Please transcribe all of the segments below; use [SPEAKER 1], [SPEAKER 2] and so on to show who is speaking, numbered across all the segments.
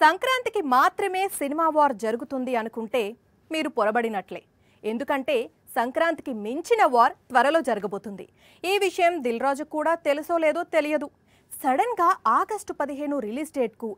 [SPEAKER 1] సంక్రాంతికి మాత్రమే cinema war జరుగుతుంది అనుకుంటే మీరు పొరబడినట్లే. ఎందుకంటే సంక్రాంతికి మించిన వార్ త్వరలో జరగబోతుంది. ఈ విషయం దిల్ రాజు కూడా తెలుసో లేదో తెలియదు. సడన్ గా ఆగస్టు 15 రిలీజ్ డేట్ కు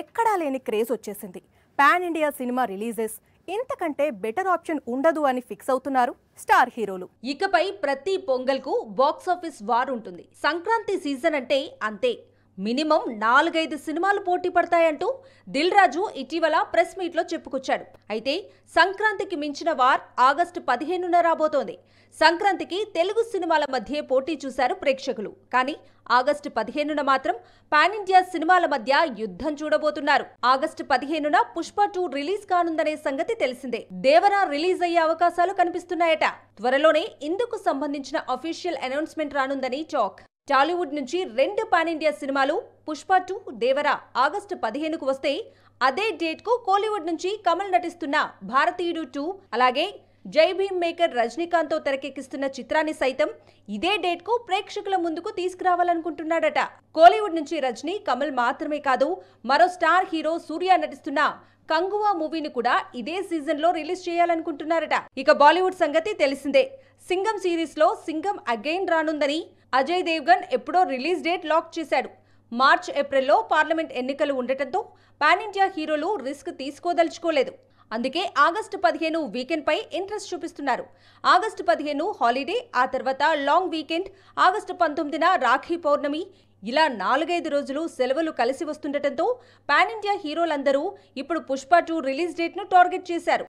[SPEAKER 1] ఎక్కడా లేని క్రేజ్ వచ్చేసింది. పాన్ ఇండియా సినిమా రిలీజెస్ ఇంతకంటే బెటర్ ఆప్షన్ ఉండదు అని ఫిక్స్ అవుతున్నారు స్టార్ హీరోలు.
[SPEAKER 2] ఇకపై ప్రతి పొంగల్కు బాక్స్ ఆఫీస్ వార్ ఉంటుంది. సంక్రాంతి సీజన్ అంటే అంతే. మినిమం 4-5 సినిమాలు పోటీ పడతాయంటూ దిల్ రాజు ఇటీవల ప్రెస్ మీట్లో చెప్పుకొచ్చాడు. అయితే సంక్రాంతికి మించిన వార్ ఆగస్టు 15న రాబోతోంది. సంక్రాంతికి తెలుగు సినిమాల మధ్య పోటీ చూశారు ప్రేక్షకులు. కానీ ఆగస్టు 15న మాత్రం పాన్ ఇండియా సినిమాల మధ్య యుద్ధం చూడబోతున్నారు. ఆగస్టు 15న పుష్ప 2 రిలీజ్ కానుందనే సంగతి తెలిసిందే. దేవరా రిలీజ్ అయ్యే అవకాశాలు కనిపిస్తున్నాయట. త్వరలోనే ఇందుకు సంబంధించిన అఫీషియల్ అనౌన్స్మెంట్ రానుందని టాక్. టాలీవుడ్ నుంచి 2 పాన్ ఇండియా సినిమాలు పుష్ప 2, దేవరా ఆగస్టు 15కు వస్తే, అదే డేట్ కు కోలీవుడ్ నుంచి కమల్ నటిస్తున్న భారతీయుడు 2, అలాగే జై భీమ్ మేకర్ రజనీకాంత్ తో తెరకెక్కిస్తున్న చిత్రాన్ని సైతం ఇదే డేట్ కు ప్రేక్షకుల ముందుకు తీసుకురావాలనుకుంటున్నాడట. కోలీవుడ్ నుంచి రజనీ, కమల్ మాత్రమే కాదు, మరో స్టార్ హీరో సూర్య నటిస్తున్న కంగువా మూవీని కూడా ఇదే సీజన్ లో రిలీజ్ చేయాలనుకుంటున్నారట. ఇక బాలీవుడ్ సంగతి తెలిసిందే. సింగం సిరీస్ లో సింగం అగైన్ రానుందని అజయ్ దేవ్గన్ ఎప్పుడో రిలీజ్ డేట్ లాక్ చేశాడు. మార్చ్, ఏప్రిల్లో పార్లమెంట్ ఎన్నికలు ఉండటంతో పాన్ ఇండియా హీరోలు రిస్క్ తీసుకోదలుచుకోలేదు. అందుకే ఆగస్టు 15 వీకెండ్ పై ఇంట్రెస్ట్ చూపిస్తున్నారు. ఆగస్టు 15 హాలిడే, ఆ తర్వాత లాంగ్ వీకెండ్, ఆగస్టు 19న రాఖీ పౌర్ణమి, ఇలా 4-5 రోజులు సెలవులు కలిసి వస్తుండటంతో పాన్ ఇండియా హీరోలందరూ ఇప్పుడు పుష్ప 2 రిలీజ్ డేట్ ను టార్గెట్ చేశారు.